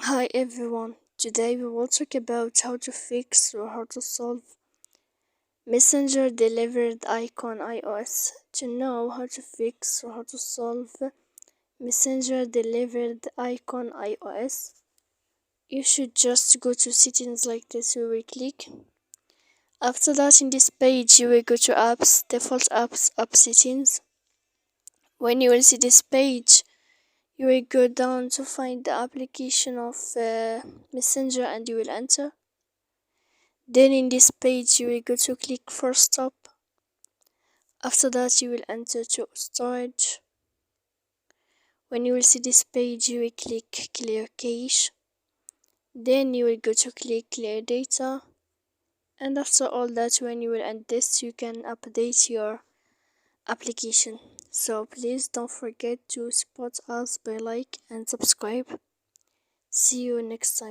Hi everyone, today we will talk about how to fix or how to solve Messenger delivered icon iOS. To know how to fix or how to solve Messenger delivered icon iOS, you should just go to settings like this. You will click. After that, in this page, you will go to apps, default apps, app settings. When you will see this page, you will go down to find the application of Messenger and you will enter. Then in this page you will go to click for stop. After that you will enter to storage. When you will see this page you will click clear cache. Then you will go to click clear data. And after all that, when you will end this, you can update your application. So please don't forget to support us by like and subscribe. See you next time.